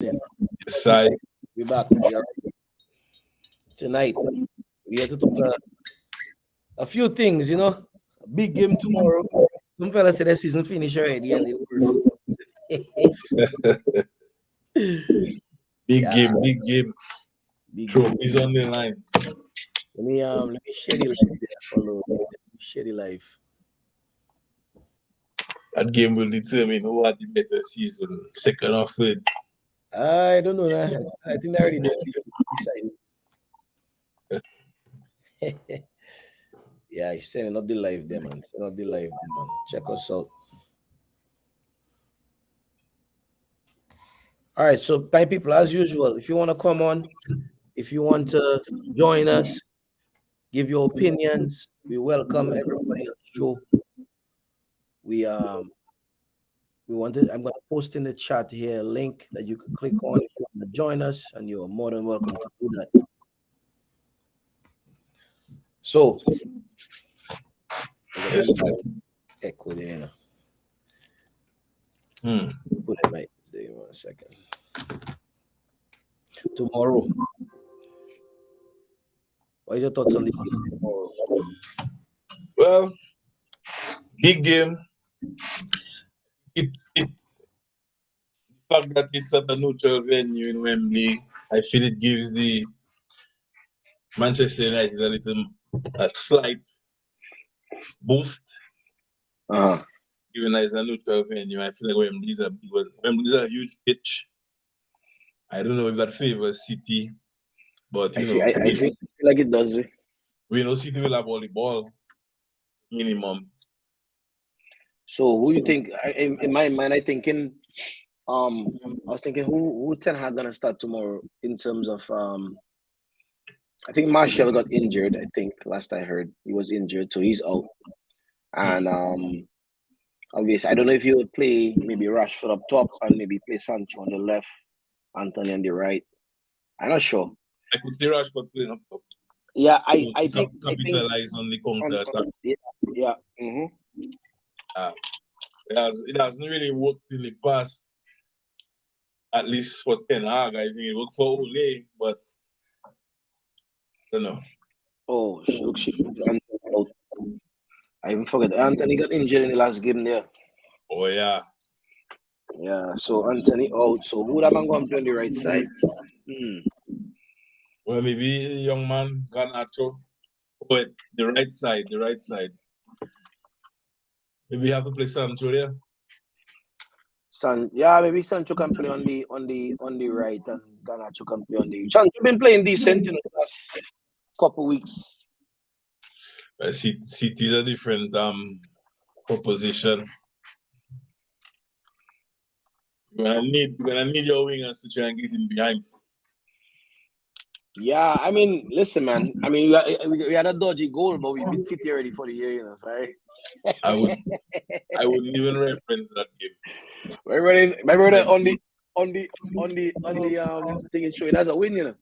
Then Yes, I. we're back. Yeah. Tonight, we have to talk a few things, A big game tomorrow. Some fellas say the season finish already and it worth. Big Yeah, game, big game. big game. Trophies on the line. Let me share the live there for a little bit. Let me share the live. That game will determine who had the better season, second or third. I don't know. I think they already decided. Yeah, he's setting up the live there, man. Setting up the live there, man. Check us out. All right, so time people, as usual, if you want to come on, if you want to join us, give your opinions. We welcome everybody on the show. I'm gonna post in the chat here a link that you can click on if you want to join us, and you're more than welcome to do that. So Yes, echo there. Hmm. Put it right there 1 second. Tomorrow. What are your thoughts on the game tomorrow? Well, big game. It's the fact that it's at a neutral venue in Wembley. I feel it gives the Manchester United a slight boost. Even though it's a neutral venue, I feel like Wembley's a huge pitch. I don't know if that favors City, but I feel like it does. we know City will have all the ball minimum. So who you think? In my mind, I was thinking who Ten Hag gonna start tomorrow in terms of I think Martial got injured. I think last I heard he was injured, so he's out. And obviously, I don't know if he would play maybe Rashford up top and maybe play Sancho on the left, Anthony on the right. I'm not sure. I could see Rashford playing up top. Yeah, I think capitalize on the counter attack. Yeah. It hasn't really worked in the past. At least for Ten Hag, I think it worked for Ole, but I don't know. Oh, look, I even forget. Anthony got injured in the last game there. Oh yeah. Yeah, so Anthony out. So who am I going to play on the right side? Well, maybe the young man Garnacho. But the right side. Maybe you have to play Sancho there. Maybe Sancho can play on the right and Garnacho can play on the. Sancho been playing decent in the last couple weeks. City is a different proposition. You're gonna need your wingers to try and get in behind. Yeah, I mean, listen, man. I mean, we had a dodgy goal, but we beat City already for the year, right? I wouldn't even reference that game. My brother on the thing is showing as a win,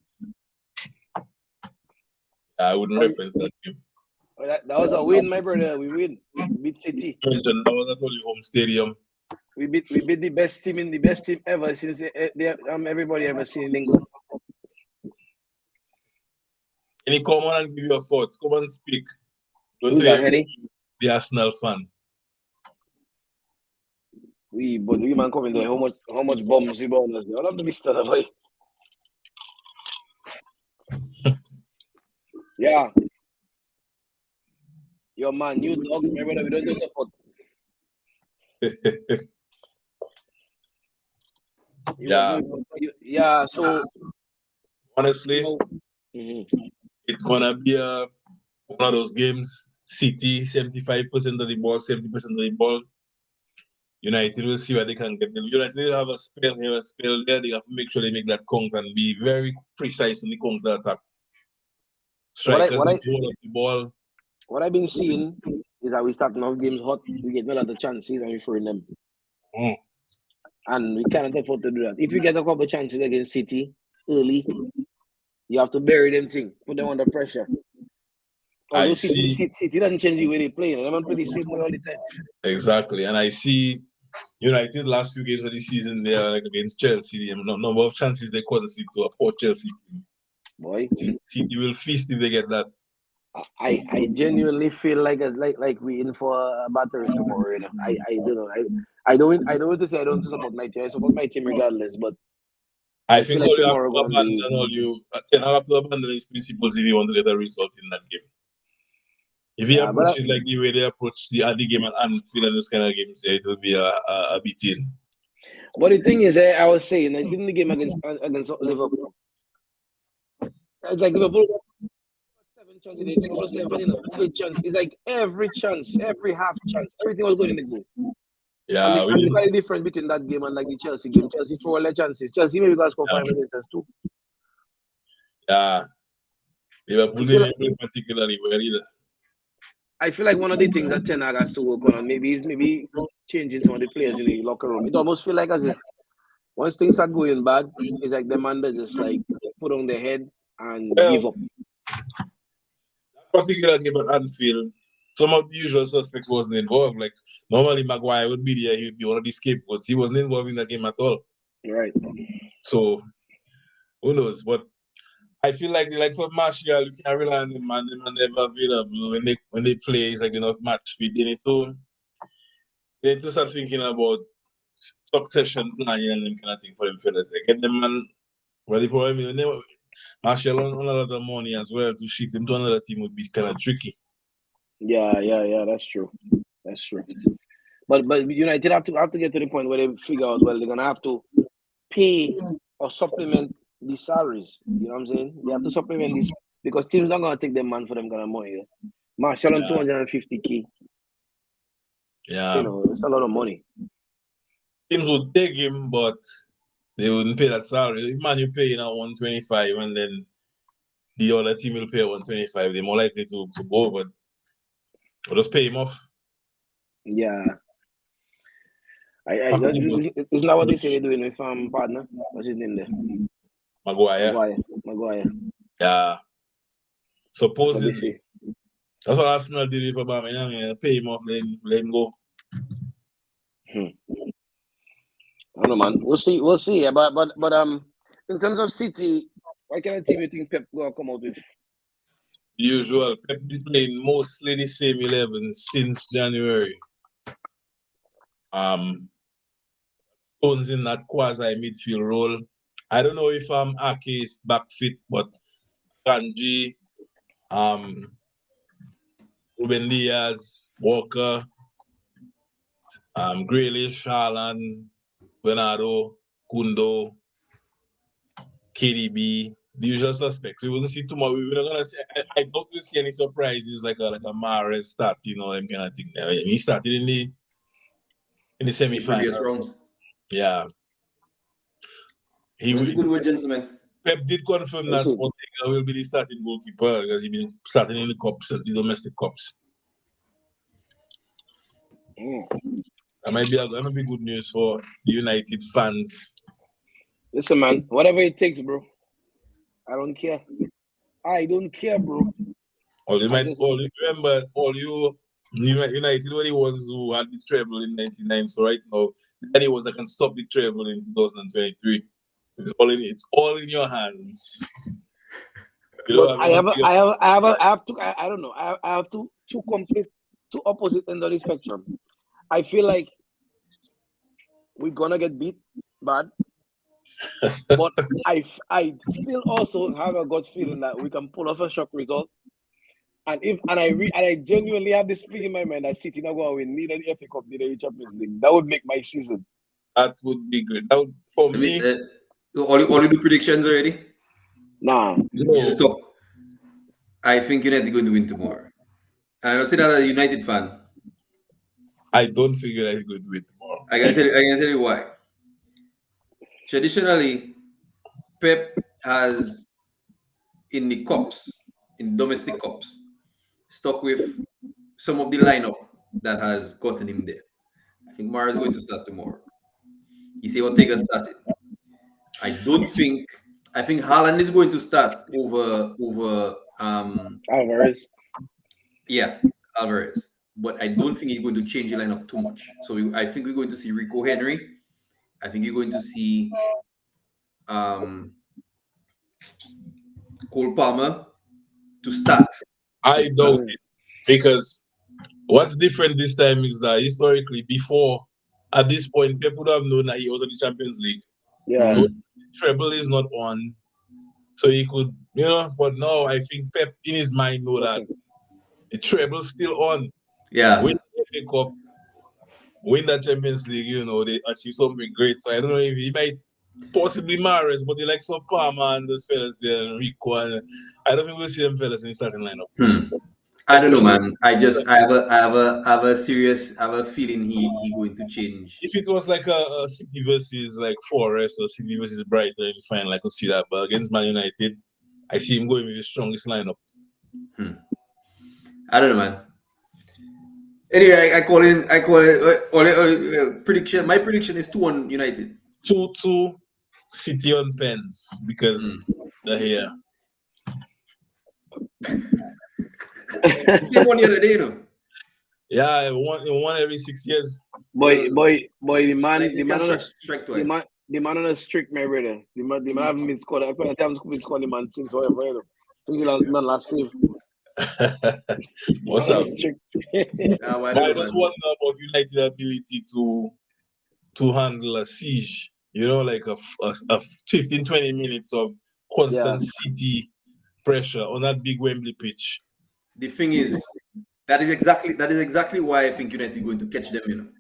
I wouldn't reference that game. That was a win, my brother. We win. We beat City. That was at Holy Home Stadium. We beat the best team ever since everybody ever seen in England. Can you come on and give your thoughts? Come and speak. Who's that, Henny? The Arsenal fan. But we man coming there. How much bombs we bomb us? All have to be still away. Yeah. Yo man, new dogs, my brother, we don't do support. Yeah, so honestly, it's gonna be one of those games. City 75% of the ball, 70% of the ball. United will see what they can get. United will have a spell here, a spell there. They have to make sure they make that counter and be very precise in the counter attack. Strikers hold up the ball. What I've been seeing is that we start off games hot, we get a lot of chances and we throw them. And we cannot afford to do that. If you get a couple of chances against City early, you have to bury them thing, put them under pressure. Although City doesn't change the way they play, they don't play the same way all the time. Exactly. And I see United last few games of the season, they are like against Chelsea. The number of chances they caused to a poor Chelsea team. Boy, City will feast if they get that. I genuinely feel like it's like we in for a battery tomorrow. You know, I don't know. I don't want to say I don't support my team. I support my team regardless, but I think feel like all you have tomorrow to gonna be. abandon all you Ten Hag have to abandon his principles if you want to get a result in that game. If you approach it like the way they approach the game at Anfield and those kind of games, it will be a beating. But the thing is, I was saying, like, in the game against Liverpool, it's like Liverpool 7 chances, they take 7, you know, 8 chances. It's like every chance, every half chance, everything was going in the goal. Yeah, and look at the difference between that game and like the Chelsea game. Chelsea throw all their chances. Chelsea maybe got score 5 minutes too. Yeah, Liverpool didn't play particularly well either. I feel like one of the things that Ten Hag has to work on maybe changing some of the players in the locker room. It almost feels like as if once things are going bad, it's like the man that just like put on their head and give up. That particular game at Anfield, some of the usual suspects wasn't involved. Like normally Maguire would be there, he'd be one of the scapegoats. He wasn't involved in that game at all. Right. So who knows? But I feel like the likes of Martial, you can't rely on them, man. Them are never available when they play. It's like enough match fit. They need to start thinking about succession planning and them kind of thing for them fellas. They get them man. Well, the problem is Martial on a lot of money as well to shift him to another team would be kind of tricky. Yeah, that's true. That's true. But United have to get to the point where they figure out, well, they're gonna have to pay or supplement the salaries. You know what I'm saying? They have to supplement this because teams not gonna take them man for them kind of money. Martial on 250K. Yeah. You know, it's a lot of money. Teams would take him, but they wouldn't pay that salary. If man you pay now 125 and then the other team will pay 125, they're more likely to go, but we'll just pay him off. Yeah. Isn't that what they say they're doing with partner? What's his name there? Maguire. Yeah. Supposedly. That's what Arsenal did for Aubameyang. Pay him off, let him go. I don't know, man. We'll see. Yeah, but in terms of City, what kind of team you think Pep gonna come out with? Usual. Pep been playing mostly the same 11 since January. Stones in that quasi midfield role. I don't know if Ake is back fit, but Kanji, Ruben Diaz, Walker, Grealish, Haaland, Bernardo, Kundo, KDB, the usual suspects. We wouldn't see too much. We're not gonna see. I don't see any surprises like a Mahrez starting or them kind of thing. And he started in the semi-final rounds. Yeah. He was a good word, gentlemen. Pep did confirm that Ortega will be the starting goalkeeper because he's been starting in the cups, the domestic cups. That might be good news for the United fans. Listen, man, whatever it takes, bro. I don't care. I don't care, bro. Remember, United were the ones who had the treble in '99. So right now, Danny was that can stop the treble in 2023. It's all in your hands. I have two opposite ends of the spectrum. I feel like we're gonna get beat bad, but I still also have a gut feeling that we can pull off a shock result. And I genuinely have this feeling in my mind that City not going to win neither the FA Cup, neither the Champions League. That would make my season. That would be good. That would, for me. All you do predictions already? Nah. No. Stop. I think United are going to win tomorrow. And I'll say that as a United fan. I don't think United are going to win tomorrow. I can tell you why. Traditionally, Pep has in the cups, in domestic cups, stuck with some of the lineup that has gotten him there. I think Mara is going to start tomorrow. He said Ortega started. I think Haaland is going to start over Alvarez. Yeah, Alvarez. but I don't think he's going to change the lineup too much. So I think we're going to see Rico Henry. I think you're going to see Cole Palmer to start. I doubt it, because what's different this time is that historically, before, at this point, Pep would have known that he was in the Champions League. Yeah. No, treble is not on, so he could, but now I think Pep in his mind know that the treble's still on. Yeah. Win the FA Cup, win that Champions League, they achieve something great. So I don't know if he might possibly Mahrez, but they like some Palmer and those fellas there, and Rico, and I don't think we'll see them fellas in the starting lineup. I don't know, man. I have a feeling he going to change. If it was like a City versus like Forest or City versus Brighton, fine, I could see that. But against Man United, I see him going with the strongest lineup. I don't know, man. Anyway, I call it prediction. My prediction is 2-1 United. 2-2 City on pens, because they're here. You see one the other day, Yeah, one every 6 years. Boy, the man on the streak, my brother. The man haven't been scored. I feel like I haven't been scored the man since whatever. Since the man last save. What's up? I just wonder about United's ability to handle a siege. Like a 15-20 minutes of constant City pressure on that big Wembley pitch. The thing is, that is exactly why I think United is going to catch them.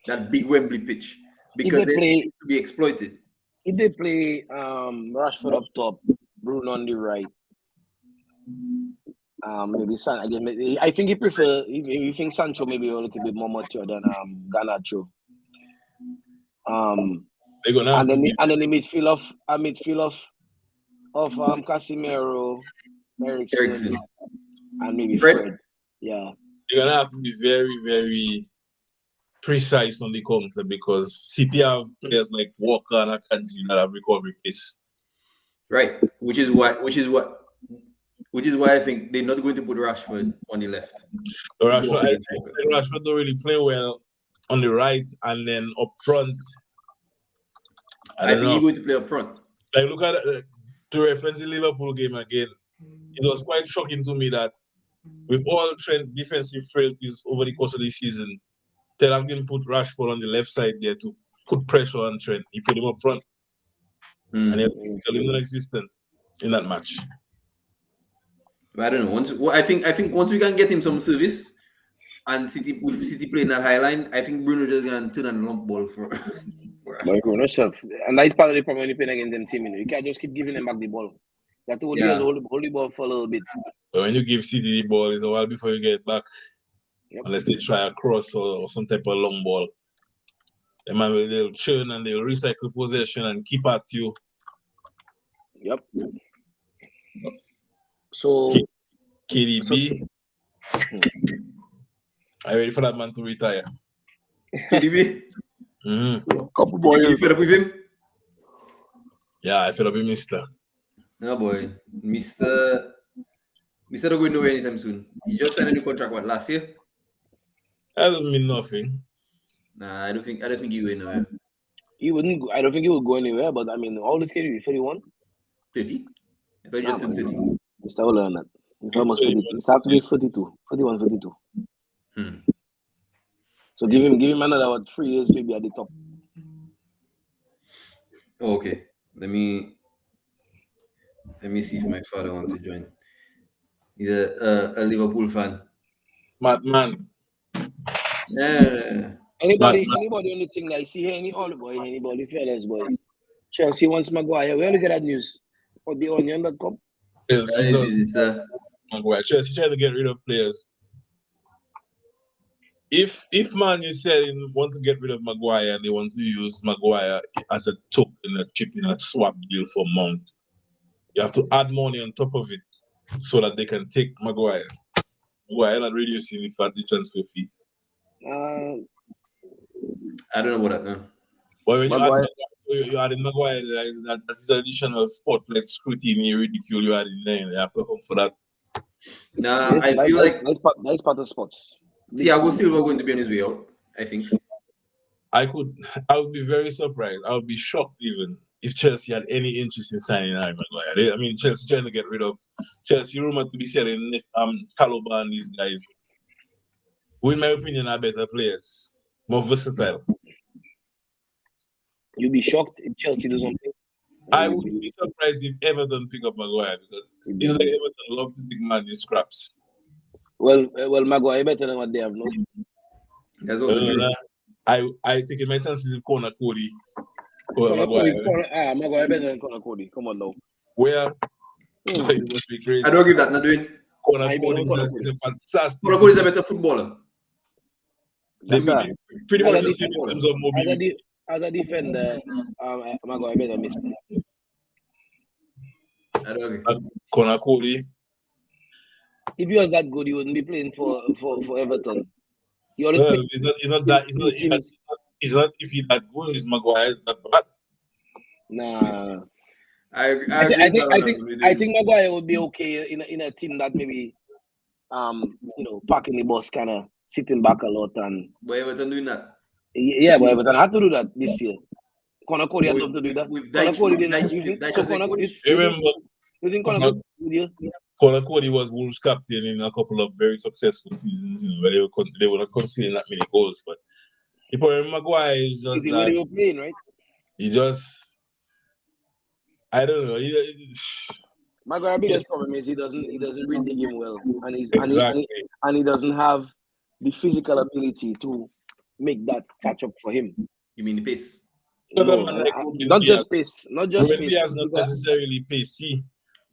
That big Wembley pitch, because they need to be exploited. If they play Rashford up top, Bruno on the right. Maybe I think he prefer. You think Sancho maybe a little bit more mature than Garnacho. They're gonna have and then the midfield of Casemiro, Eriksen, and maybe Fred. Yeah, you're gonna have to be very, very precise on the counter, because City have players like Walker and Akanji that have recovery pace. Right, which is why I think they're not going to put Rashford on the left. Rashford don't really play well on the right, and then up front. I think he's going to play up front. Like, look at to reference the Liverpool game again. It was quite shocking to me that with all Trent defensive frailties over the course of the season, Ten Hag didn't put Rashford on the left side there to put pressure on Trent. He put him up front, and he was non-existent in that match. I don't know. I think once we can get him some service, and City playing that high line, I think Bruno just gonna turn and lump ball for. But Bruno self, and that's part of the problem when you play against them team. You can't just keep giving them back the ball. You have to hold the ball for a little bit. But when you give City the ball, it's a while before you get it back. Yep. Unless they try a cross or some type of long ball. They'll churn and they'll recycle possession and keep at you. Yep. So KDB. Are you ready for that man to retire? KDB? Couple boys. You fed up with him? Yeah, I fed up with Mr. No boy. Mr. don't go nowhere anytime soon. He just signed a new contract last year? That doesn't mean nothing. Nah, I don't think he will nowhere. He wouldn't go, I don't think he would go anywhere, but I mean, all this KDB 31? 30? I thought you just turned 30. Just all learn that. It's almost 32. It starts to be 42. 41, 42. So give him another 3 years maybe at the top. Oh, okay. Let me see if my father wants to join. He's a Liverpool fan. Madman. Yeah. Anybody only thing that I see here, anybody fellas boy. Chelsea wants Maguire. Where look at that news? Or the onion.com? Maguire. Chelsea trying to get rid of players. If Man U said they want to get rid of Maguire and they want to use Maguire as a token, a chip in a swap deal for Mount, you have to add money on top of it so that they can take Maguire. Maguire not reducing the transfer fee. I don't know about that now. But when you add in Maguire, that's additional spotlight scrutiny, ridicule you add in there. You have to come for that. Nah, I feel like that's part of sports. Thiago Silva going to be on his way out, I think. I would be very surprised. I would be shocked even if Chelsea had any interest in signing Harry Maguire. I mean, Chelsea trying to get rid of Chelsea rumored to be selling Caloba and these guys, who in my opinion are better players, more versatile. You'd be shocked if Chelsea doesn't pick. I would be surprised if Everton pick up Maguire because you know, like Everton love to take Man U scraps. Well, Maguire better than what they have now. That's also true. I think in my chances if Conor Cody or Maguire. Maguire better than Conor Cody. Come on now. Where it must be crazy. I don't give that. Not doing. Conor Cody is a fantastic. Conor Cody is a better footballer. Pretty much the same in terms of mobility. As a defender, Maguire better miss. I don't agree. Conor Cody. If he was that good, he wouldn't be playing for Everton. He always He's not that. He's not. If he's that good, his Maguire is that bad. Nah. I think Maguire would be okay in a team that maybe parking the bus, kind of sitting back a lot and. But Everton doing that. Yeah, but Everton had to do that this year. Conor Cody had to do that. Conor Cody didn't. Remember, you think Conor Cody would? Conor Cody was Wolves captain in a couple of very successful seasons, where they were not conceding that many goals. But if I remember, Maguire is just that. Where they were playing, right? He just, I don't know. Maguire's biggest problem is he doesn't read the game well, and he doesn't have the physical ability to make that catch up for him. You mean the pace? No, not just pace. Ruben Dias not necessarily pacey.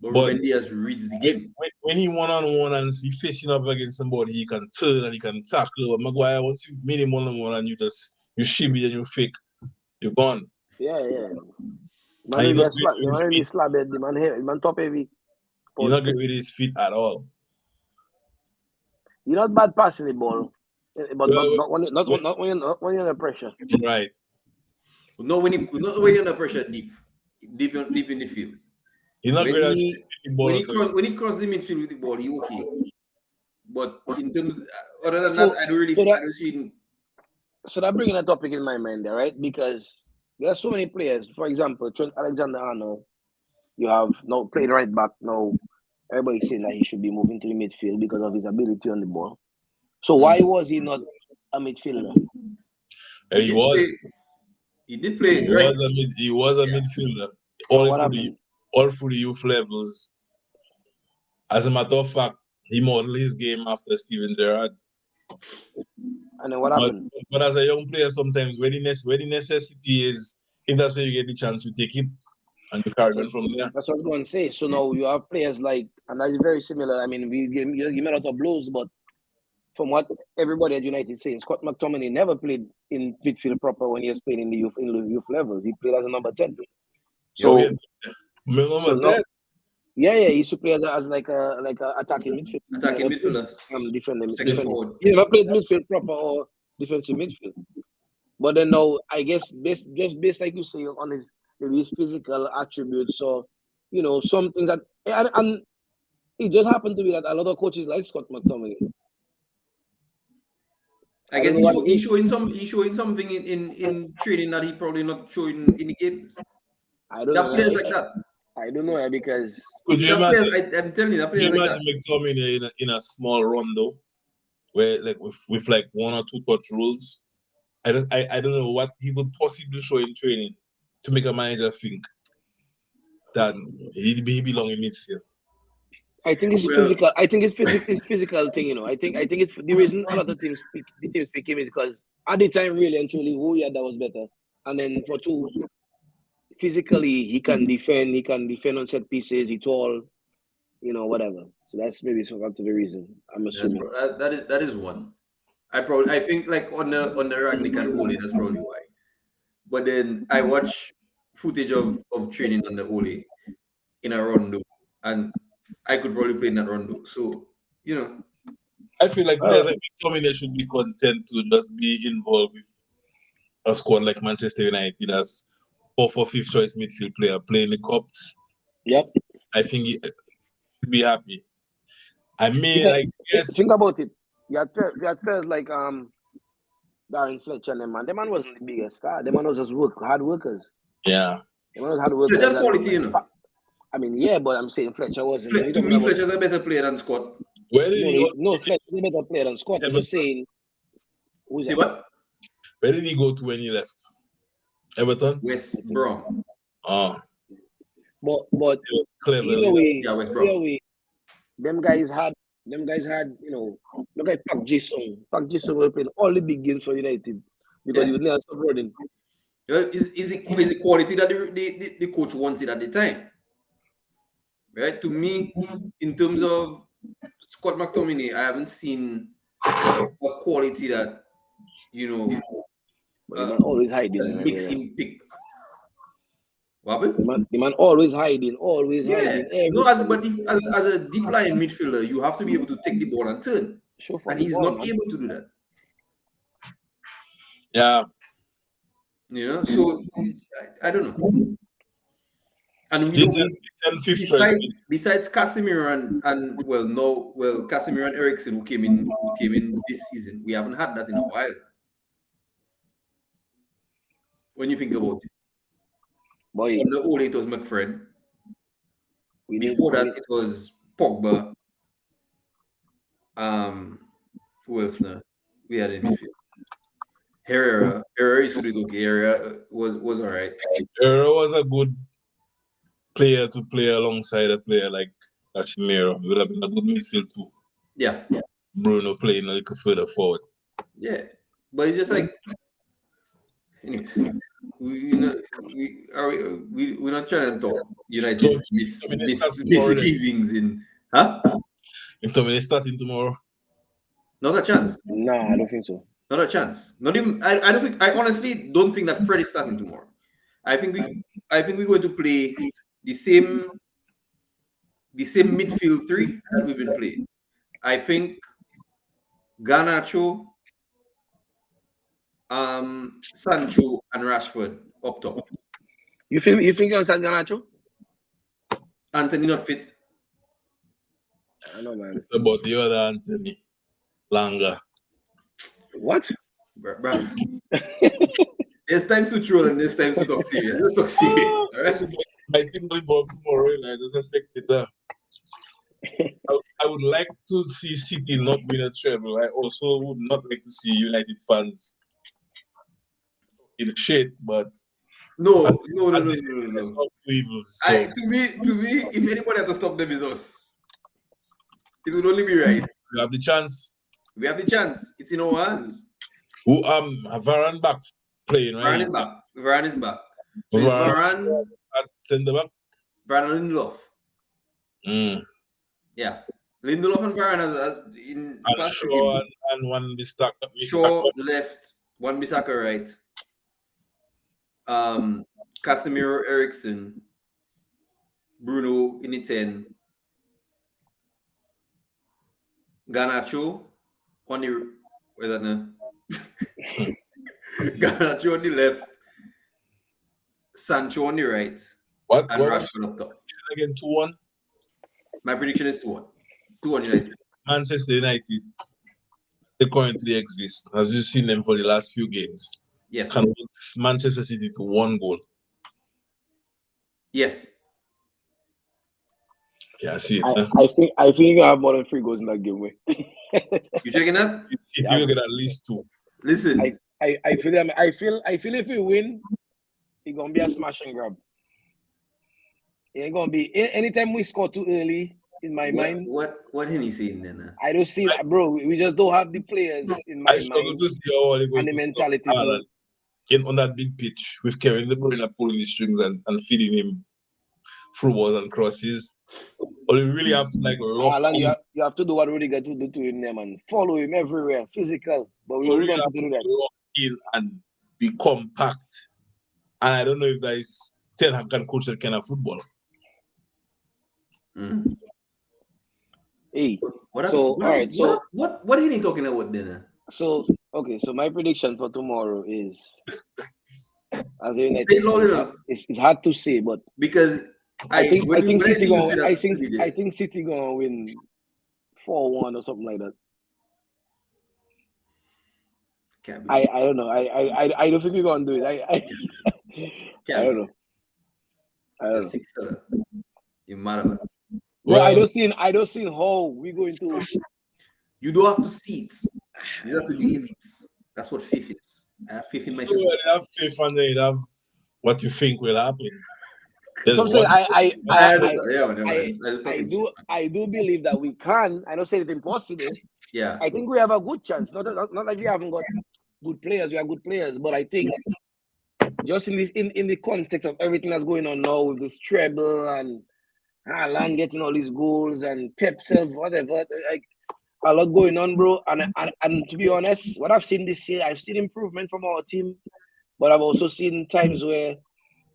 But Ruben Dias reads the game. When he one-on-one and he facing up against somebody, he can turn and he can tackle. But Maguire, once you meet him one-on-one and you shimmy and you fake, you're gone. Yeah. Man, really slab it. Man top heavy. He's not good with his feet at all. You're not bad passing the ball, but not when you're under pressure. Right. Not when you're under pressure deep in the field. He's not when he crosses the midfield with the ball, he's okay. But in terms, other than that, I don't see. So that bringing a topic in my mind there, right? Because there are so many players. For example, Trent Alexander-Arnold, you have now playing right back now. Everybody's saying that he should be moving to the midfield because of his ability on the ball. So why was he not a midfielder? He was. He did play. He was a midfielder. All through the youth levels. As a matter of fact, he modeled his game after Steven Gerrard. And then what happened? But as a young player, sometimes where the necessity is, if that's where you get the chance, you take it and you carry on from there. That's what I was going to say. So now you have players like, and that's very similar. I mean, you made a lot of blows, but from what everybody at United is saying, Scott McTominay never played in midfield proper when he was playing in the youth levels. He played as a number 10. So, he used to play as like a attacking midfield. Attacking midfielder. Defending. He never played midfield proper or defensive midfield. But then now, I guess based like you say on his physical attributes. So, some things that and it just happened to be that a lot of coaches like Scott McTominay. I guess he's showing something in training that he probably not showing in the games. I don't know. Players like that. I don't know because could you imagine? I'm telling you, that players like that. McTominay in a small rondo, where like with like 1 or 2 touch rules. I don't know what he could possibly show in training to make a manager think that he belong in midfield. I think it's physical. I think it's physical thing. I think it's the reason a lot of teams pick him is because at the time, really and truly, who he had that was better. And then for 2, physically he can defend. He can defend on set pieces. He's tall, whatever. So that's maybe some of the reason. I'm assuming that is one. I think like on the Rangnick and Ole, that's probably why. But then I watch footage of training on the Ole in a rondo, and I could probably play in that rondo. So, I feel like players like McTominay should be content to just be involved with a squad like Manchester United as 4th or 5th choice midfield player playing the cups. Yep. I think he should be happy. I mean, think about it. you had felt like Darren Fletcher and them man. Them man wasn't the biggest star. Them man was just hard workers. Yeah. Them man was hard workers. Fletcher quality, you know. I mean, yeah, but I'm saying Fletcher wasn't. To me, Fletcher's a better player than Scott. Where did he go? No, Fletcher's a better player than Scott. I'm just saying. See what? Where did he go to when he left? Everton? West Brom. Oh. But It was clever. West Brom. Them guys had, you know, look at Park Ji-sung. Park Ji-sung was playing all the big games for United because he was never supporting. Well, is the quality that the coach wanted at the time? Right? To me, in terms of Scott McTominay, I haven't seen a quality that, you know, always hiding. makes him pick. What happened? The man always hiding. No, as a deep line midfielder, you have to be able to take the ball and turn. And he's not able to do that. Yeah. You know, so I don't know. And besides Casemiro and Casemiro and Eriksen who came in this season, we haven't had that in a while. When you think about it. Boy, on the old it was McFred. Before that it was Pogba. Who else now? We had in midfield. Herrera used to do okay. Herrera was all right. Herrera was a good player to play alongside a player like Casemiro. He would have been a good midfield too. Yeah. Bruno playing a little further forward. Yeah. But it's just like anyways, we're not trying to talk United misgivings in Tommy starting tomorrow. Not a chance. No, I don't think so. Not a chance. Not even. I honestly don't think that Fred is starting tomorrow. I think we're going to play the same midfield three that we've been playing. I think Garnacho, Sancho, and Rashford up top. You think you're starting Garnacho? Anthony not fit. I don't know, man. About the other Anthony, Langa. What? Bro. There's time to troll and there's time to talk serious. Let's talk serious. All right? I think volleyball tomorrow, and I just expect it. I would like to see City not win a treble. I also would not like to see United fans in the shade, but no. Evils, so. To me, if anybody has to stop them is us. It would only be right. We have the chance. It's in our hands. Who Varane back playing, right? Varane is back. So Varane at centre back. Varane and Lindelof. Yeah. Lindelof and Varane in and Shaw and one Bissaka. Shaw left, one Bissaka right. Casemiro, Eriksen, Bruno in the 10. Garnacho on the Garnacho on the left, Sancho on the right, and Rashford up top. Again, 2-1. My prediction is 2-1. 2-1 United. Manchester United, they currently exist. As you've seen them for the last few games. Yes. Can Manchester City to 1 goal? Yes. Yeah, I see it. I think you have more than 3 goals in that game. You checking that? You will get at least 2. Listen, I feel if we win, it's gonna be a smash and grab. It ain't gonna be anytime we score too early. In my mind, what Henny saying then? I don't see that, bro. We just don't have the players in my mind to see how they and the mentality. On that big pitch with Kevin De Bruyne pulling the strings and feeding him through balls and crosses. But you really have to lock you have to do what Rudiger to do to him there, man. Follow him everywhere, physical. But we really have to do that. Lock in and be compact. And I don't know if that is Ten Hag can coach that kind of football. Mm. Hey, what are you talking about then? So my prediction for tomorrow is as a United, it's hard to say, but because I think City gonna win 4-1 or something like that. I don't know. I don't think we're gonna do it. I don't know. I don't know. It matter. Well, I don't see how we're going to. You don't have to see it. You have to believe it. That's what faith is. I have faith in myself. You have faith and then you have what you think will happen. So I do believe that we can. I don't say it's impossible. Yeah. I think we have a good chance. Not like we haven't got good players. We are good players, but I think just in this in the context of everything that's going on now with this treble and Haaland getting all these goals and Pep self, whatever, like a lot going on, bro. And to be honest, what I've seen this year, I've seen improvement from our team, but I've also seen times where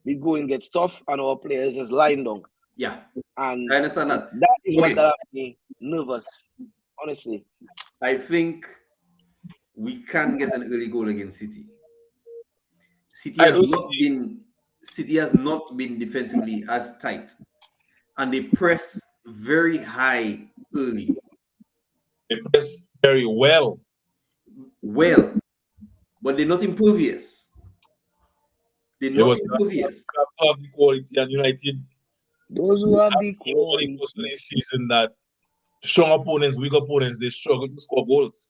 we go and get tough and our players is lying down. Yeah. And I understand that. That is what got me nervous, honestly. I think we can get an early goal against City. City has not been defensively as tight. And they press very high early. They press very well. But they're not impervious. They're not impervious. You have to have the quality, and United. Those who have the quality this season that strong opponents, weak opponents, they struggle to score goals.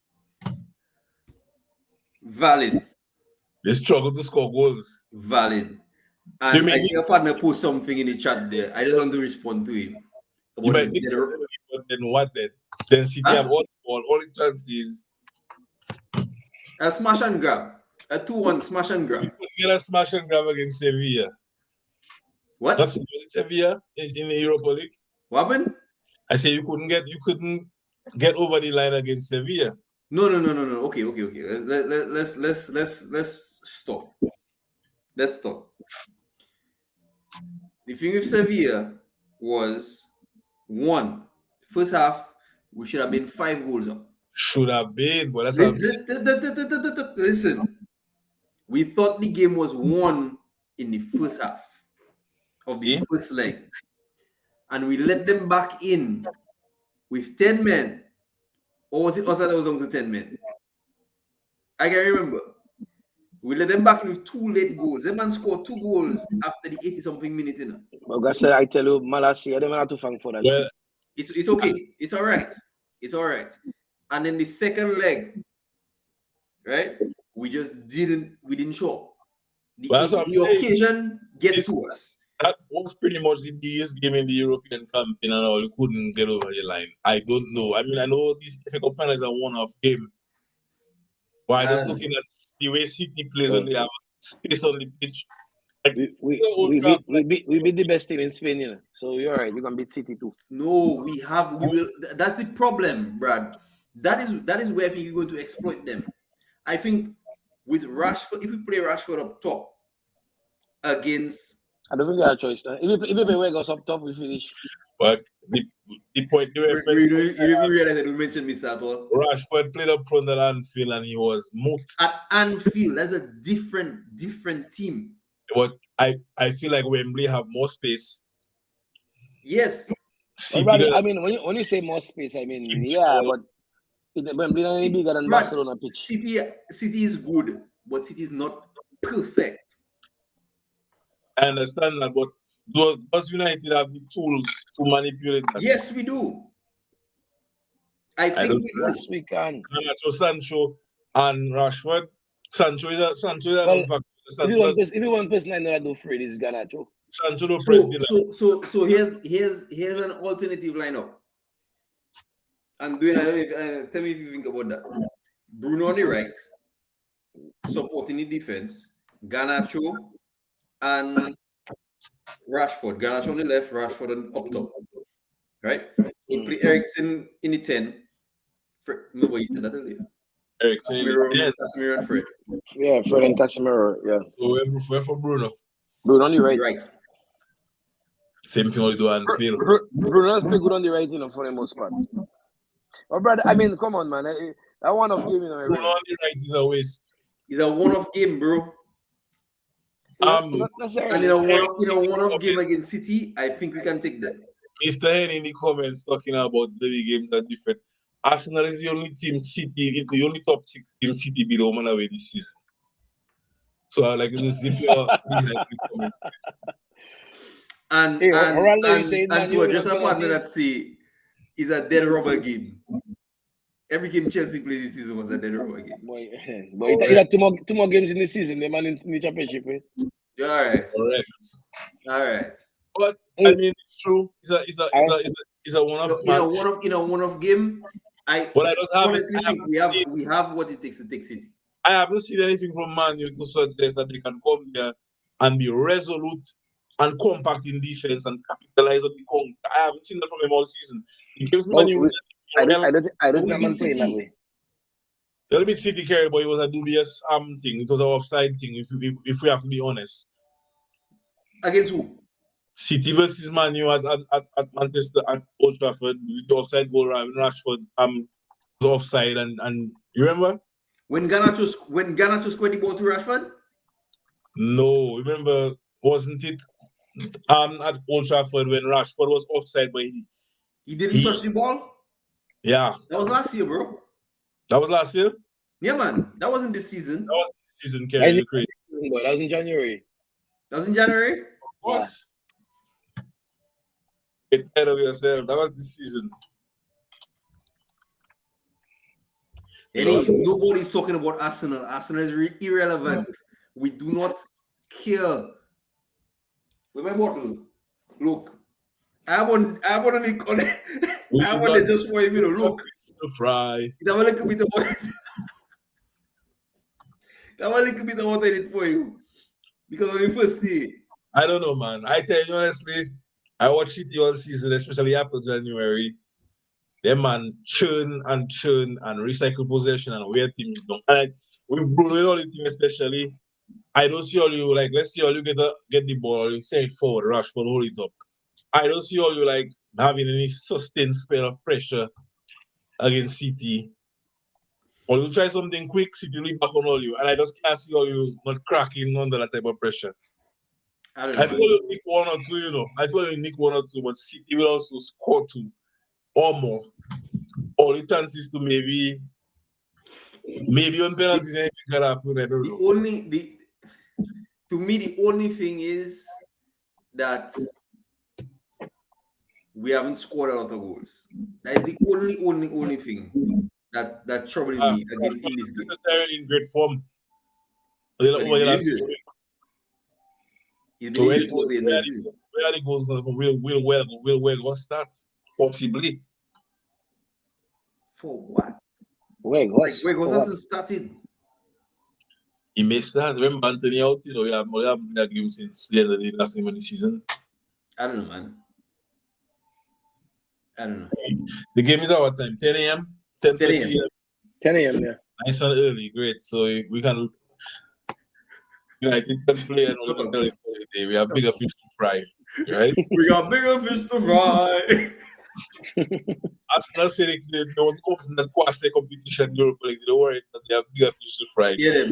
Valid. They struggle to score goals. Valid. And I think a partner put something in the chat there. I don't want to respond to him. But then what then? Then City have all the chances. A smash and grab. A 2-1 smash and grab. You couldn't get a smash and grab against Sevilla. What? Was it Sevilla in the Europa League? What happened? I say you couldn't get over the line against Sevilla. No. Okay. Let's stop. Let's stop. The thing with Sevilla was first half, we should have been 5 goals up. Should have been, but that's what I'm saying. Listen, we thought the game was won in the first half of the first leg. And we let them back in with 10 men. Or was it us that was on to 10 men? I can remember. We let them back in with 2 late goals. Them man scored 2 goals after the 80-something minutes. But I tell you, Malasia, I don't have to thank for that. Well, it's okay. It's all right. It's all right. And then the second leg, right? We didn't show up. The occasion gets to us. That was pretty much the biggest game in the European campaign and all. You couldn't get over the line. I don't know. I mean, I know these FA Cup finals are one-off game. But I'm just looking at the way City plays when they have space on the pitch. We beat the best team in Spain, you know. So you're right. We're gonna beat City too. No, we will. That's the problem, Brad. That is where I think you're going to exploit them. I think with Rashford, if we play Rashford up top against, I don't think we have a choice. If we play Weghorst up top, we finish. But the point you didn't realize that we mentioned Mr. at all. Rashford played up front at Anfield and he was moot. At Anfield, that's a different team. But I feel like Wembley have more space. Yes. I mean, when you say more space, I mean, yeah, but Wembley is any bigger than Barcelona pitch. City is good, but City is not perfect. I understand that, but does United have the tools to manipulate that? Yes, we do. I think we do. Yes, we can. Sancho and Rashford. Sancho is a if you want person I know that do free, this is Garnacho. Sancho don't press the line. So here's an alternative lineup. And tell me if you think about that. Bruno on the right, supporting the defense. Garnacho and Rashford. Garnacho on the left, Rashford on up top. Right? We play Eriksen in the 10. Nobody said that earlier. Eriksen Casemiro and Fred. Yeah, Fred and Casemiro. Yeah. So we're for Bruno. Bruno on the right. Right. Same thing we do on field. Bruno's pretty good on the right, for the most part. Oh, brother, I mean, come on, man. That one-off game, Bruno on the right is a waste. It's a one-off game, bro. Not necessarily. And in a one-off game against City, I think we can take that. Mr. Henry in the comments talking about the games are different. Arsenal is the only team City, the only top 6 team City beat home and away this season. So I like to simply And Hey, Ronaldo, you saying and Man to U address without a partner that penalties? say is a dead rubber game. Every game Chelsea played this season was a dead rubber game. Boy, he had two more games in the season. The man in the championship. Eh? Yeah, all right. correct. All right. But I mean, it's true. It's a one-off match. In a one-off game, I But I just honestly think we have what it takes to take City. I haven't seen anything from Man U to suggest that they can come there and be resolute and compact in defense and capitalize on the counter. I haven't seen that from him all season. It gives Me, I don't think we man beat playing that City. way. a little bit City carry, but it was a dubious thing. It was an offside thing, if we have to be honest. Against who? City versus Man U at Manchester at Old Trafford, the offside goal around Rashford was offside and you remember? When Garnacho squared the ball to Rashford? No, remember, wasn't it at Old Trafford when Rashford was offside, but he didn't touch the ball? Yeah. That was last year, bro. That was last year? Yeah, man. That wasn't this season. That was this season, Kerry. Crazy. That was in January. That was in January? Of course. Get ahead of yourself. That was this season. Nobody's talking about Arsenal. Arsenal is irrelevant. We do not care. With my bottle. Look. I want on it. I want it just for him, look. Fry. That one little bit of water. That one little bit of water in it for you. Because on the first day. I don't know, man. I tell you honestly, I watched City all season, especially after January. Them man churn and recycle possession and wear teams down. And with Bruno all the team especially, I don't see all you like. Let's see all you get the ball, you send it forward, Rashford hold it up. I don't see all you like having any sustained spell of pressure against City. Or you try something quick, City will be back on all you, and I just can't see all you not cracking under that type of pressure. I feel you nick one or two, I feel you nick one or two, but City will also score 2 or more. All the chances to maybe on penalties anything can happen. I don't know. To me, the only thing is that we haven't scored a lot of goals. That is the only thing that troubling me again in this game. Necessarily in great form. Where are the goals going to come? Will what's that? Possibly. For what? Weghorst hasn't started. He missed that. Remember Anthony out? We have that game since the end of the last game of the season. I don't know, man. I don't know. The game is our time. 10 a.m. 10 a.m. 10 a.m. Yeah. Nice and early. Great. So we can. United can play and we have bigger fish to fry, right? We got bigger fish to fry. Arsenal said they want to come from that quasi competition Europe League. They don't worry that they have bigger fish to fry. Yeah,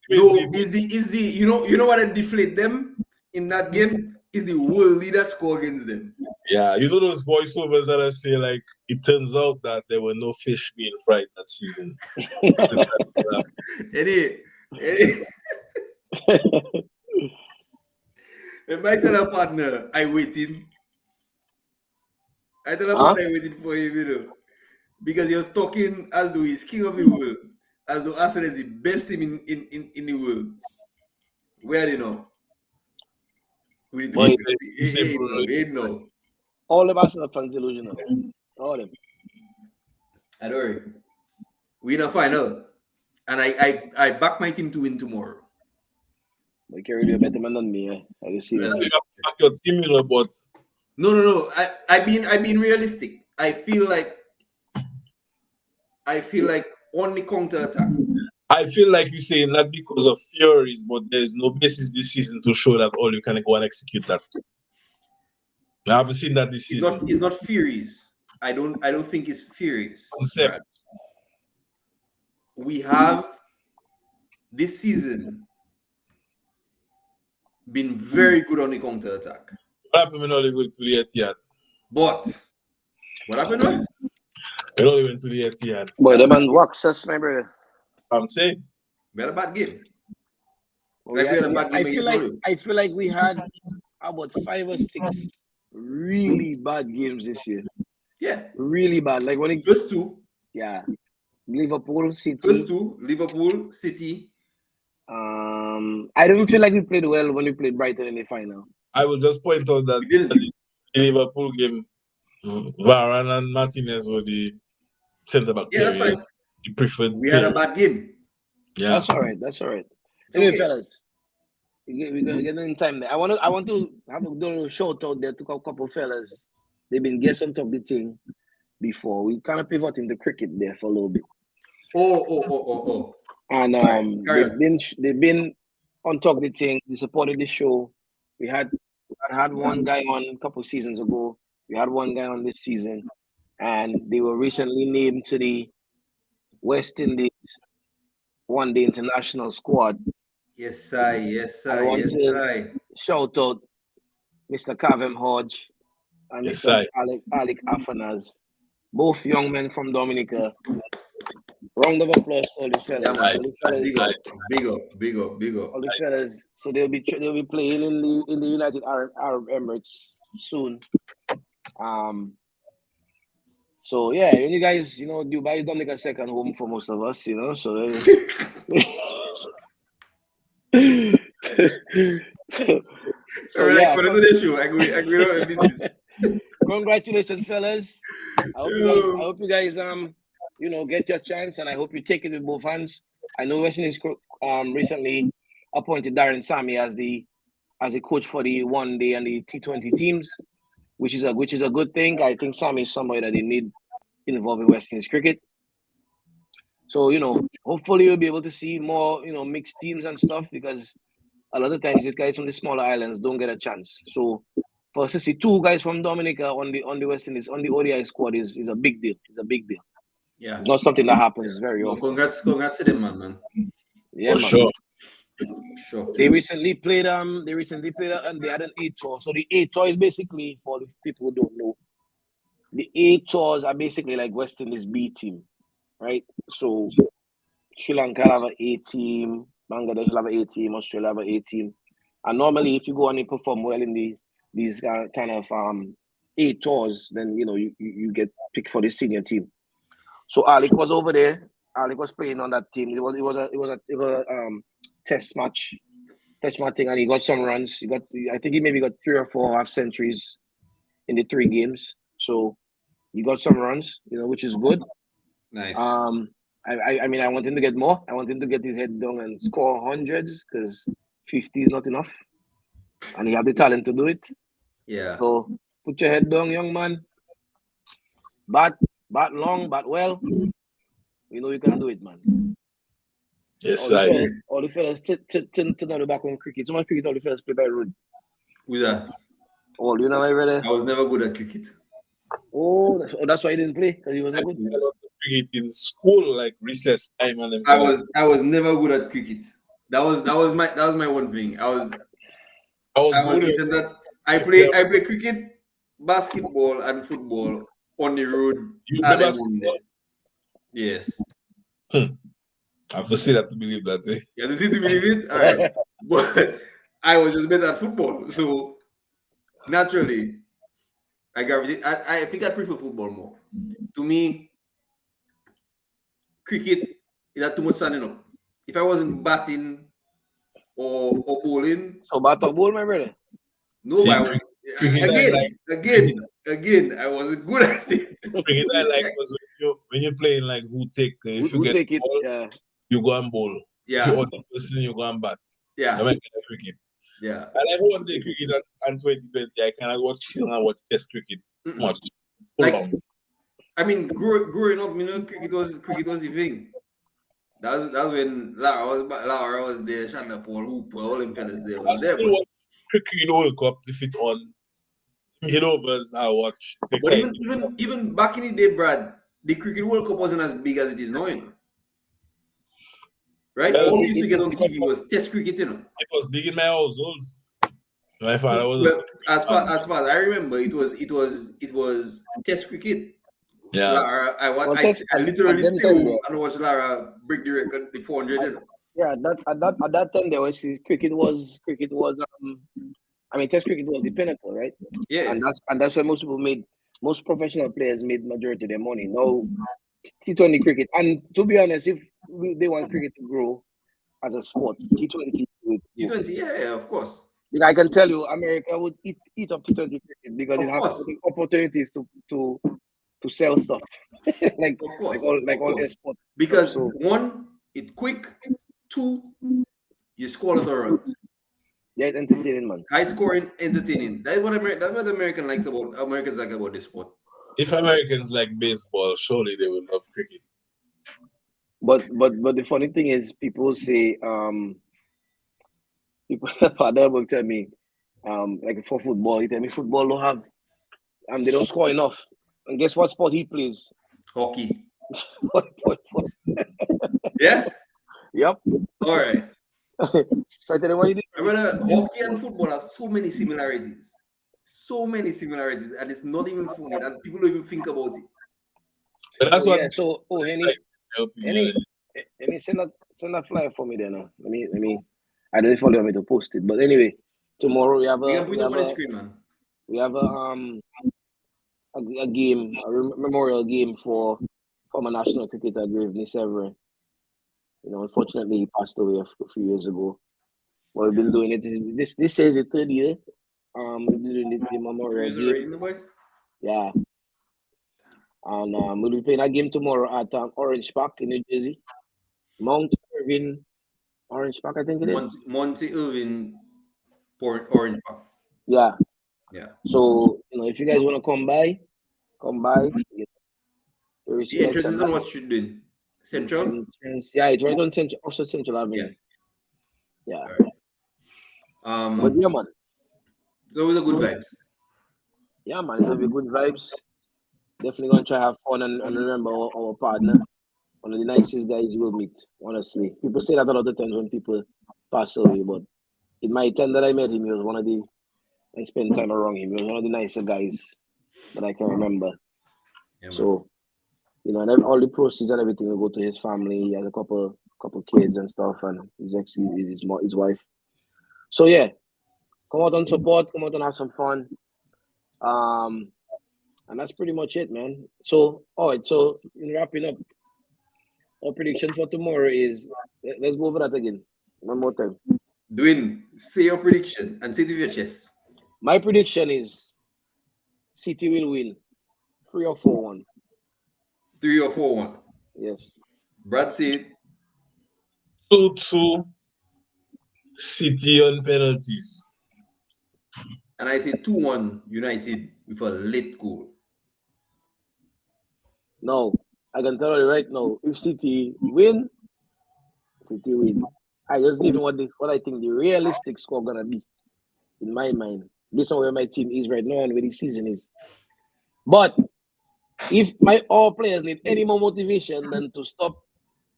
is the you know what I deflate them in that game is the world leader score against them. Yeah, those voiceovers that I say like it turns out that there were no fish being fried that season. Anyway. If I tell a partner I waiting for him, because you're talking as though he's king of the world, as though Arsenal is the best team in the world. Where are they now? We need to no. All the Arsenal fans delusional. All them. I don't worry. We in a final. And I back my team to win tomorrow. But Kerry, you're better man than me. I can see that. Your team, but no. I've been realistic. I feel like on the counter attack. I feel like you're saying that because of theories, but there's no basis this season to show that all you can go and execute that. I haven't seen that this season. It's not theories. I don't think it's theories. Concept. We have this season been very good on the counter attack. What happened when Oliver to the Etihad? But what happened? We only went to the Etihad. Boy, the man wax us, my brother. I'm saying. We had a bad game. We had a bad game I feel like we had about 5 or 6 really bad games this year. Yeah. Really bad. Like when it first 2. Yeah. Liverpool, City. First 2, Liverpool, City. I don't feel like we played well when we played Brighton in the final. I will just point out that the Liverpool game, Varane and Martinez were the centre back. Yeah, that's fine. The preferred. We had a bad game. Yeah, that's all right. That's all right. Anyway, fellas, we're gonna get in time there. I want to have a little shout out there to a couple of fellas. They've been guessing on top of the thing before. We kind of pivot into cricket there for a little bit. Oh. And they've been on top of the thing. They supported the show. We had one guy on a couple of seasons ago. We had one guy on this season, and they were recently named to the West Indies one-day international squad. Yes, I want to shout out Mr. Kavem Hodge and Mr. Alec Afanaz, both young men from Dominica. Round of applause to all the fellas. Big up. All the fellas. So they'll be playing in the United Arab Emirates soon. So yeah, you guys, Dubai is not like a second home for most of us, So congratulations, fellas. I hope you guys get your chance, and I hope you take it with both hands. I know West Indies recently appointed Darren Sammy as a coach for the one-day and the T20 teams, which is a good thing. I think Sammy is somebody that they need involved in West Indies cricket. So hopefully you'll be able to see more mixed teams and stuff, because a lot of times the guys from the smaller islands don't get a chance. So for us to see 2 guys from Dominica on the West Indies on the ODI squad is a big deal. It's a big deal. Yeah, it's not something that happens very often. Congrats to them, man. Yeah, for sure. Sure. They recently played and they had an A tour. So the A tour is basically, for the people who don't know, the A tours are basically like West Indies B team, right? So Sri Lanka have an A team, Bangladesh will have an A team, Australia have an A team, and normally if you go and you perform well in these kind of A tours, then you get picked for the senior team. So Alec was over there. Alec was playing on that team. It was a test match thing, and he got some runs. I think he maybe got 3 or 4 half centuries in the 3 games. So he got some runs, which is good. Nice. I mean, I want him to get more. I want him to get his head down and score hundreds, because 50 is not enough, and he has the talent to do it. Yeah. So put your head down, young man. Bat long, bat well. You can do it, man. Yes, all the fellas to the back on cricket. So much cricket, all the fellas play by road. Who's that? Oh, my brother? I was never good at cricket. Oh, that's why he didn't play, because he wasn't good. I love cricket in school, like recess time, and I was never good at cricket. That was my one thing. I play cricket, basketball, and football on the road. Yes. I have to say that to believe that. You have to see to believe it? All right. But I was just better at football. So naturally, I think I prefer football more. To me, cricket is not too much standing up. If I wasn't batting or bowling. So bat or bowl, my brother? No, again, I wasn't good at it. Cricket I like was when you're playing like who take it, ball, you go and bowl. Yeah. If you other person, you go and bat. Yeah. I like cricket. Yeah. I like one day cricket and 2020. I cannot watch test cricket much. I mean, growing up, cricket was the thing. That was when Lara was there, Shanda Paul, Hooper, all them fellas there. I still watch cricket World Cup if it's on. Hit-overs, I watch. But even back in the day, Brad, the Cricket World Cup wasn't as big as it is now, right? All we used to get on TV was Test cricket, It was big in my household. My father was. Well, as far as I remember, it was Test cricket Yeah. Lara, I literally still and watch Lara break the record, the 400. You know? Yeah, at that time there was cricket was I mean Test cricket was the pinnacle, right? Yeah. And that's why most professional players made majority of their money. No T20 cricket. And to be honest, if they want cricket to grow as a sport, T20 would grow. T20, yeah, of course. I can tell you, America would eat up T20 cricket because it Of has course. opportunities to sell stuff, like Of course. all their sport. Because So, one, it's quick. Two, you score a lot of runs. yeah, it's entertaining, man. High scoring, entertaining. That's what Americans like about this sport. If Americans like baseball, surely they will love cricket. But the funny thing is, people say people father will tell me like for football, he tell me football don't have they don't score enough. And guess what sport he plays? Hockey. What? Yeah? Yep. All right. So I tell you what you did. Remember, hockey and football have so many similarities. So many similarities. And it's not even funny. And people don't even think about it. But that's what. Yeah, so Henny, send that flyer for me then. Let me I don't know if you want me to post it. But anyway, tomorrow we have a game, a memorial game for former national cricketer Gravely Severin. You know, unfortunately, he passed away a few years ago. But we've been doing it. This is the third year. We've been doing the memorial game. Yeah. And we'll be playing a game tomorrow at Orange Park in New Jersey. Mount Irving Orange Park, I think it is. Monty Irving Orange Park. Yeah. Yeah. So, you know, if you guys want to come by. The entrance is on what street doing? Central? Yeah, it's right on Central Avenue. Yeah. Right. But yeah, man. So it was a good vibes. Yeah, man. It'll be good vibes. Definitely gonna try to have fun and remember our partner. One of the nicest guys you will meet, honestly. People say that a lot of times when people pass away, but in my time that I met him, he was I spent time around him. He was one of the nicer guys that I can remember. Yeah, so, you know, and all the proceeds and everything will go to his family. He has a couple kids and stuff, and his wife. So yeah, come out and support, come out and have some fun. And that's pretty much it, man. So, all right. So, in wrapping up, our prediction for tomorrow is let's go over that again one more time. Dwayne, say your prediction and say it with your chest. My prediction is City will win 3 or 4-1. 3 or 4-1. Yes. Brad said 2-2 City on penalties. And I say 2-1 United with a late goal. No, I can tell you right now, if City win. I just give you what I think the realistic score gonna be in my mind, based on where my team is right now and where the season is. But if all players need any more motivation than to stop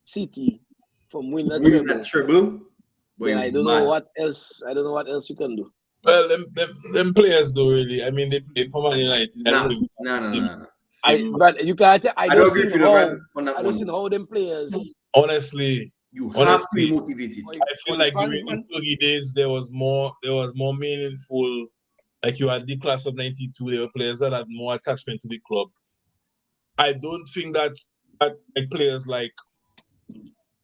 City from winning that treble, then I don't know what else. I don't know what else you can do. Well, them players don't really. I mean, they played for Man United. No. But you can't. I don't agree with I don't see how them players. Honestly, you have to be motivated. I feel like during the Fergie days, there was more meaningful. Like you had the class of '92, there were players that had more attachment to the club. I don't think that like players like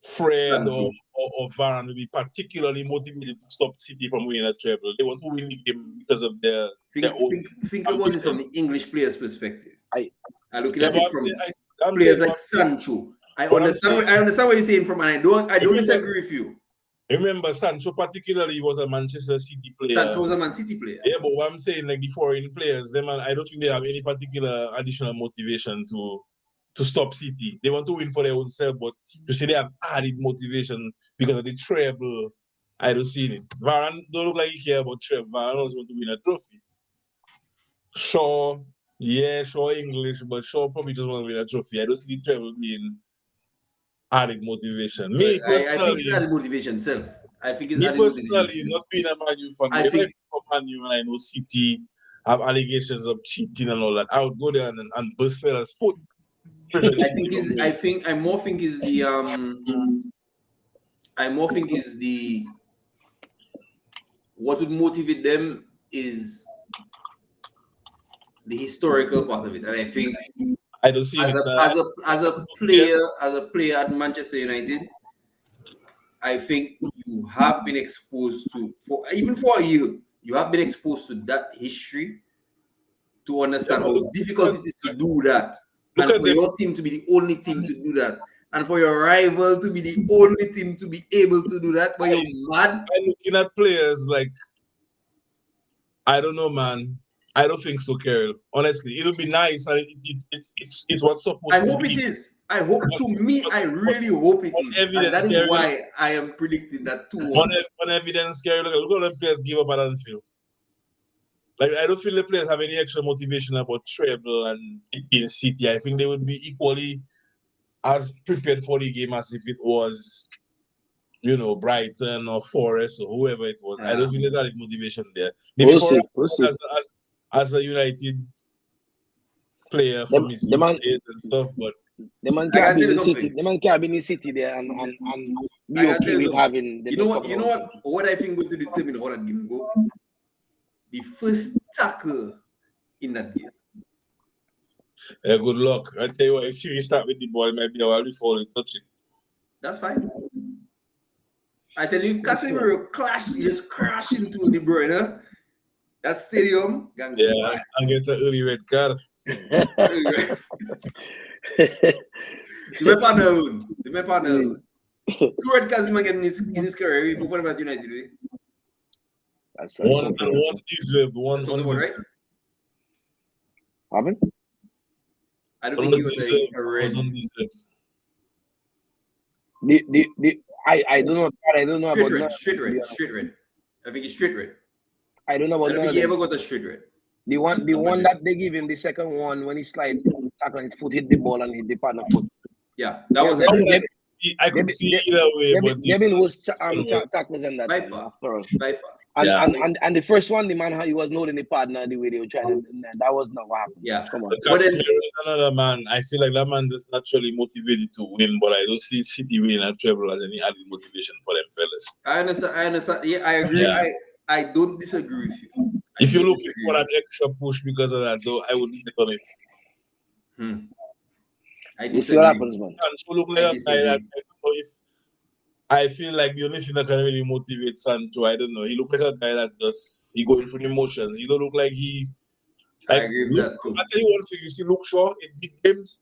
Fred or Varane will be particularly motivated to stop City from winning a treble. They want to win the game because of their own. Think about it from the English players' perspective. I look at it from players like Sancho. I understand what you're saying from, and I don't disagree with you. Remember, Sancho particularly was a Manchester City player. Sancho was a Man City player. Yeah, but what I'm saying, like the foreign players, I don't think they have any particular additional motivation to stop City. They want to win for their own self, but to say they have added motivation because of the treble, I don't see it. Varane don't look like he cares about treble. Varane also want to win a trophy. Shaw English, but Shaw probably just want to win a trophy. I don't see the treble being added motivation. I think it's added motivation, self. I think it's added motivation. Not being a Man U fan. I think for Man U, and I know City have allegations of cheating and all that. I would go there and burst fellas' foot I more think is the what would motivate them is the historical part of it, and I think I don't see it. As a player at Manchester United, I think you have been exposed to for a year. You have been exposed to that history to understand how difficult it is to do that, and for your team to be the only team to do that, and for your rival to be the only team to be able to do that. But you're mad. I'm looking at players like, I don't know, man. I don't think so, Carol. Honestly, it'll be nice, and it's what's supposed to be. I hope it is. I hope. To me, I really hope it is. And that is why I am predicting that 2-1. On evidence, Carol, look at the players give up at Anfield. Like, I don't feel the players have any extra motivation about treble and in City. I think they would be equally as prepared for the game as if it was, Brighton or Forest or whoever it was. I don't think there's any motivation there. Maybe we'll see. As a United player from his days and stuff, but the man can't be in the city. The man can't be in the city there and be okay with having the. You know what? What I think going to determine how that game go. The first tackle in that game. Yeah, good luck. I tell you what, if you start with the ball, it might be a while before you touch it. That's fine. I tell you, if Casemiro just crash into De Bruyne, that stadium. Yeah, and get an early red card. The panel. Two red cards him again in his career before about United. That's one deserved, one right? Pardon? I don't think he was a red. I don't know. I don't know about straight red. I think it's straight red. I don't know about. I don't think he ever got a straight red. The one that they give him, the second one, when he slides, tackle his foot, hit the ball and hit the partner foot. Yeah, that was. I could see either way, but Devin was tackles and that. By far. And the first one, the man he was holding the partner the way they were trying. That was not what happened. Yeah, come on. But then another man. I feel like that man is naturally motivated to win, but I don't see City winning a treble as any added motivation for them fellas. I understand. Yeah, I agree. Yeah. I don't disagree with you. If you're looking for that extra push because of that, though, I wouldn't bet on it. You see what happens, man. So look like a guy that I feel like the only thing that can really motivate Sancho, I don't know. He look like a guy that he going through emotions. He don't look like he. I agree with that too. I tell you one thing. You see, Luke Shaw in big games,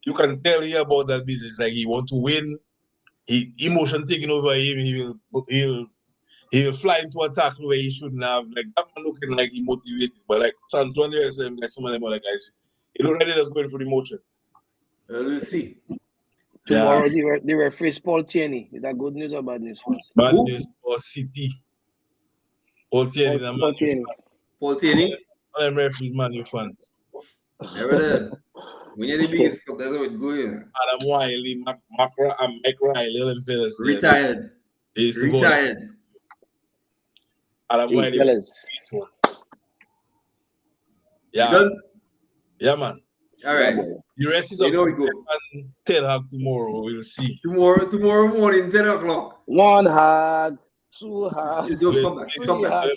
you can tell here about that business. Like he want to win. He emotion taking over him. He'll fly into a tackle where he shouldn't have. Like that man looking like he motivated, but like Sancho, like some of them other guys, he look like they're just going through the emotions. We'll see. Tomorrow, the referee is Paul Tierney. Is that good news or bad news for us? Bad news for City. Paul Tierney is a Man U fan. Paul Tierney? I'm referees Man U fans. Never done. When you're the biggest club, that's how it's going. Adam Wiley, Mike Riley, them fellas. Retired. Adam Wiley. Fellas. Yeah. Yeah, man. All right. The rest is up to Ten Hag tomorrow. We'll see. Tomorrow morning, 10 o'clock. 1 hag, 2 hag. Stop that.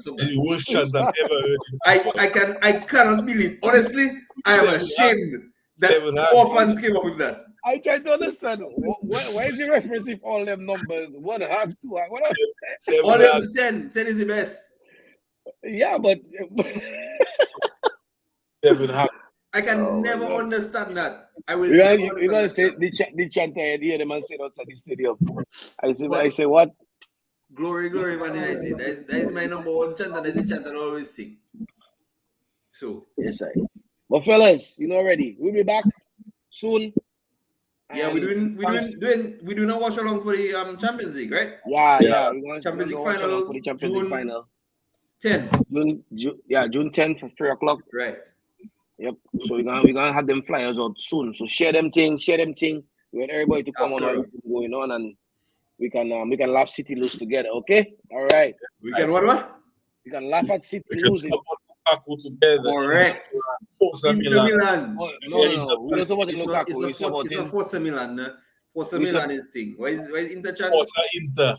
The worst chance I've ever heard. I cannot believe. Honestly, I am ashamed that all fans came up with that. I try to understand why is the reference if all them numbers 1 hag, 2 hag? All them 10. 10 is the best. Yeah, but 7 hag. I can never understand that. I will. You're gonna say the chant I hear them and say outside the stadium. I say what? Glory, Man United. That is my number one chant, and that's the chant I always sing. So yes, I. But fellas, ready? We'll be back soon. Yeah, we're doing a watch along for the Champions League, right? Yeah. We're going Champions League final. For the Champions League final. 10. June 10th for 3 o'clock. Right. Yep. So we're gonna have them flyers out soon. So share them thing. We want everybody to come on going on, and we can laugh City lose together. Okay. All right. We can what? We can laugh at City losing. Lukaku together. Correct. Forza Inter Milan. Milan. Oh, no. We don't support Lukaku. We It's support not Forza Milan. Forza We Milan is thing. Why is Inter chan? Forza Inter.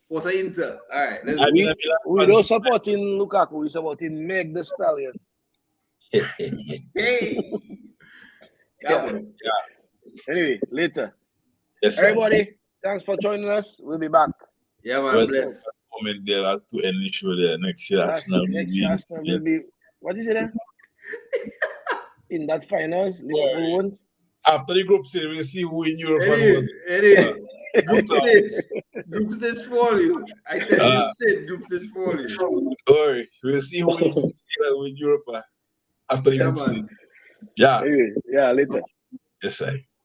Forza Inter. All right, let's I go. mean, We don't support in Lukaku. We support in Meg the Stallion. Hey. Yeah. Yeah. Anyway, later. Yes, sir. Everybody, thanks for joining us. We'll be back. Yeah, man. Well, Bless. Moment there to end the show there. Next year, Arsenal will be. What is it there? In that finals, Liverpool won. After the group stage, we'll see who in Europe Eddie. Group stage falling. I tell you shit, group stage falling. Sorry, we'll see who in Europe after the group stage. Yeah. Anyway, yeah, later. Yes, sir.